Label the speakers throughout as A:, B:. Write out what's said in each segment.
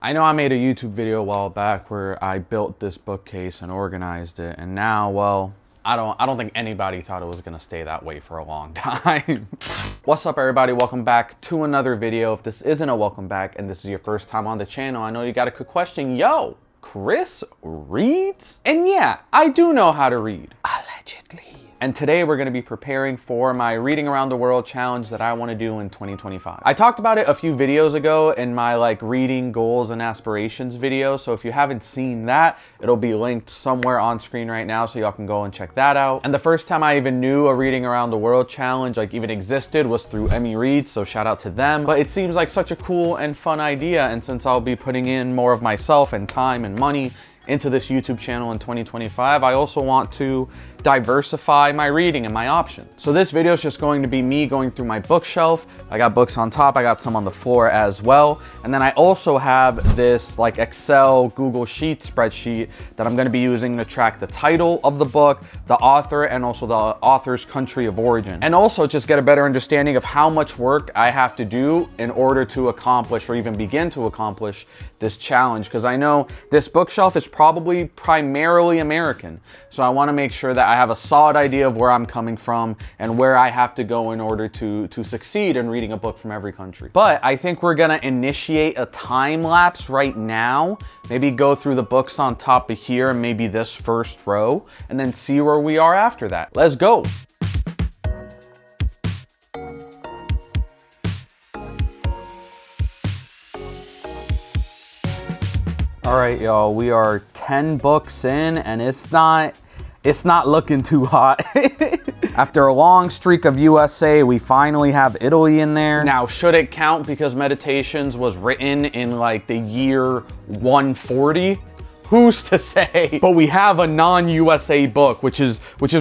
A: I know I made a YouTube video a while back where I built this bookcase and organized it, and now, well, I don't think anybody thought it was gonna stay that way for a long time. What's up, everybody? Welcome back to another video. If this isn't a welcome back and this is your first time on the channel, I know you got a quick question. Yo, Chris reads? And yeah, I do know how to read. Allegedly. And today we're gonna be preparing for my Reading Around the World challenge that I wanna do in 2025. I talked about it a few videos ago in my reading goals and aspirations video. So if you haven't seen that, it'll be linked somewhere on screen right now so y'all can go and check that out. And the first time I even knew a Reading Around the World challenge even existed was through Emmy Reads, so shout out to them. But it seems like such a cool and fun idea. And since I'll be putting in more of myself and time and money into this YouTube channel in 2025, I also want to diversify my reading and my options. So this video is just going to be me going through my bookshelf. I got books on top, I got some on the floor as well. And then I also have this Excel Google Sheet spreadsheet that I'm gonna be using to track the title of the book, the author, and also the author's country of origin. And also just get a better understanding of how much work I have to do in order to accomplish or even begin to accomplish this challenge. Because I know this bookshelf is probably primarily American. So I wanna make sure that I have a solid idea of where I'm coming from and where I have to go in order to succeed in reading a book from every country. But I think we're gonna initiate a time lapse right now, maybe go through the books on top of here and maybe this first row, and then see where we are after that. Let's go. All right, y'all, we are 10 books in and it's not looking too hot. After a long streak of USA, we finally have Italy in there. Now, should it count because Meditations was written in the year 140? Who's to say? But we have a non-USA book, which is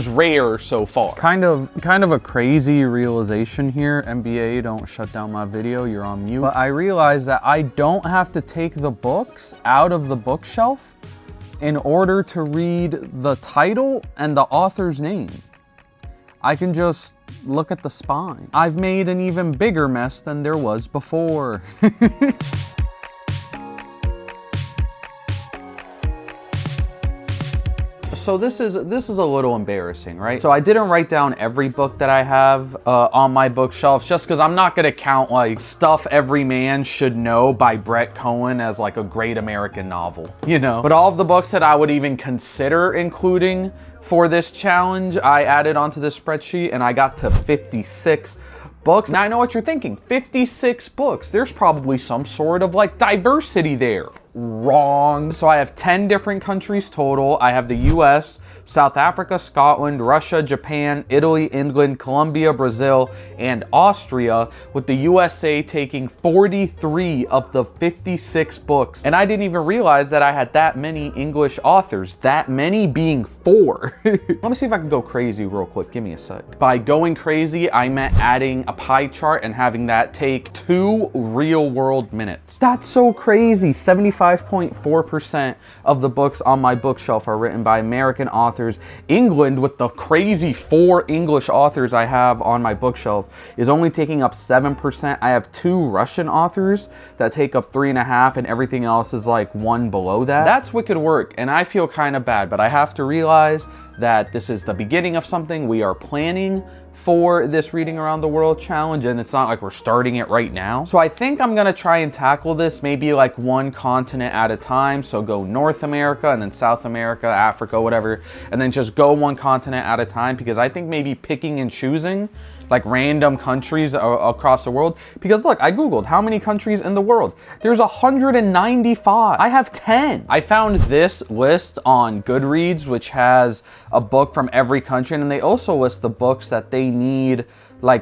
A: rare so far. Kind of a crazy realization here. NBA, don't shut down my video, you're on mute. But I realized that I don't have to take the books out of the bookshelf in order to read the title and the author's name. I can just look at the spine. I've made an even bigger mess than there was before. So this is a little embarrassing, right? So I didn't write down every book that I have on my bookshelf just because I'm not gonna count Stuff Every Man Should Know by Brett Cohen as a great American novel, you know? But all of the books that I would even consider including for this challenge, I added onto this spreadsheet and I got to 56 books. Now I know what you're thinking, 56 books. There's probably some sort of diversity there. Wrong. So I have 10 different countries total. I have the US, South Africa, Scotland, Russia, Japan, Italy, England, Colombia, Brazil, and Austria, with the USA taking 43 of the 56 books. And I didn't even realize that I had that many English authors, that many being 4. Let me see if I can go crazy real quick. Give me a sec. By going crazy, I meant adding a pie chart and having that take 2 real world minutes. That's so crazy. 75.4% of the books on my bookshelf are written by American authors. England, with the crazy 4 English authors I have on my bookshelf, is only taking up 7%. I have 2 Russian authors that take up 3.5%, and everything else is 1 below that. That's wicked work, and I feel kind of bad, but I have to realize that this is the beginning of something. We are planning for this Reading Around the World challenge, and it's not like we're starting it right now. So I think I'm gonna try and tackle this maybe one continent at a time. So go North America and then South America, Africa, whatever, and then just go one continent at a time, because I think maybe picking and choosing random countries across the world, because look, I googled how many countries in the world. There's 195. I have 10. I found this list on Goodreads, which has a book from every country, and they also list the books that they need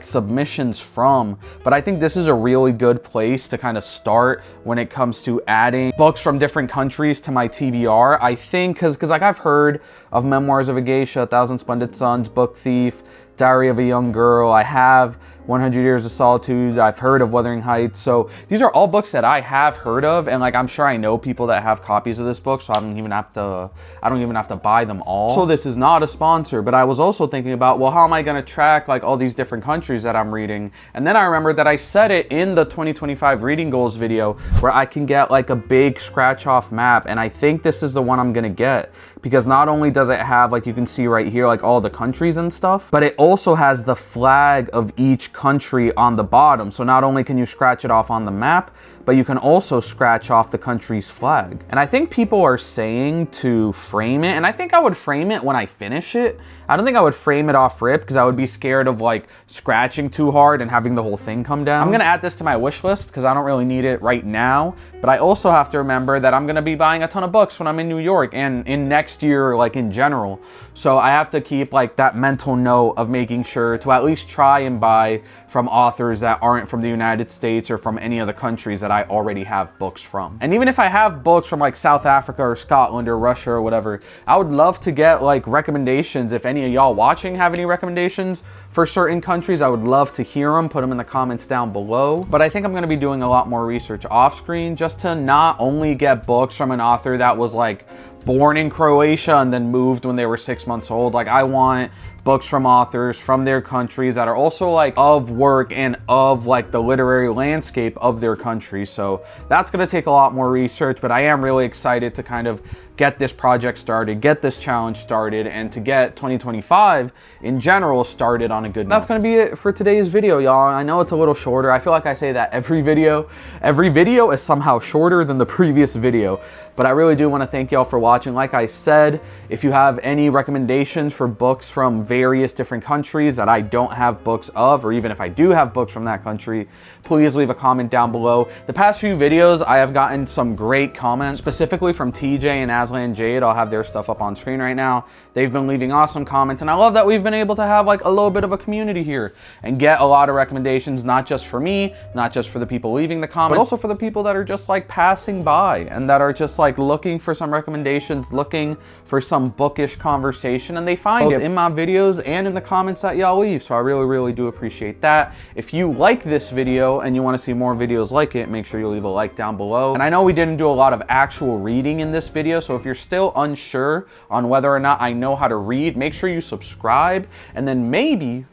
A: submissions from. But I think this is a really good place to kind of start when it comes to adding books from different countries to my TBR. I think because I've heard of Memoirs of a Geisha, 1,000 Splendid Suns, Book Thief, Diary of a Young Girl. I have 100 Years of Solitude. I've heard of Wuthering Heights. So these are all books that I have heard of, and like I'm sure I know people that have copies of this book, so I don't even have to buy them all. So this is not a sponsor, but I was also thinking about, well, how am I going to track like all these different countries that I'm reading? And then I remembered that I said it in the 2025 reading goals video where I can get like a big scratch off map, and I think this is the one I'm going to get, because not only does it have, like you can see right here, like all the countries and stuff, but it also has the flag of each country on the bottom. So not only can you scratch it off on the map, but you can also scratch off the country's flag. And I think people are saying to frame it, and I think I would frame it when I finish it. I don't think I would frame it off rip, because I would be scared of like scratching too hard and having the whole thing come down. I'm gonna add this to my wish list because I don't really need it right now, but I also have to remember that I'm gonna be buying a ton of books when I'm in New York and in next year, like in general. So I have to keep like that mental note of making sure to at least try and buy from authors that aren't from the United States or from any other countries that I already have books from. And even if I have books from like South Africa or Scotland or Russia or whatever, I would love to get like recommendations. If any of y'all watching have any recommendations for certain countries, I would love to hear them. Put them in the comments down below. But I think I'm gonna be doing a lot more research off screen, just to not only get books from an author that was like born in Croatia and then moved when they were 6 months old. Like I want books from authors from their countries that are also like of work and of like the literary landscape of their country. So that's going to take a lot more research, but I am really excited to kind of get this project started, get this challenge started, and to get 2025 in general started on a good note. That's going to be it for today's video, y'all. I know it's a little shorter. I feel like I say that every video. Every video is somehow shorter than the previous video. But I really do want to thank y'all for watching. Like I said, if you have any recommendations for books from various different countries that I don't have books of, or even if I do have books from that country, please leave a comment down below. The past few videos, I have gotten some great comments, specifically from TJ and Aslan Jade. I'll have their stuff up on screen right now. They've been leaving awesome comments, and I love that we've been able to have like a little bit of a community here and get a lot of recommendations, not just for me, not just for the people leaving the comments, but also for the people that are just like passing by and that are just like looking for some recommendations, looking for some bookish conversation, and they find it in my videos and in the comments that y'all leave. So I really do appreciate that. If you like this video and you want to see more videos like it, make sure you leave a like down below. And I know we didn't do a lot of actual reading in this video, so if you're still unsure on whether or not I know how to read, make sure you subscribe, and then maybe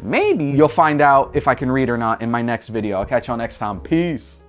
A: you'll find out if I can read or not in my next video. I'll catch y'all next time. Peace.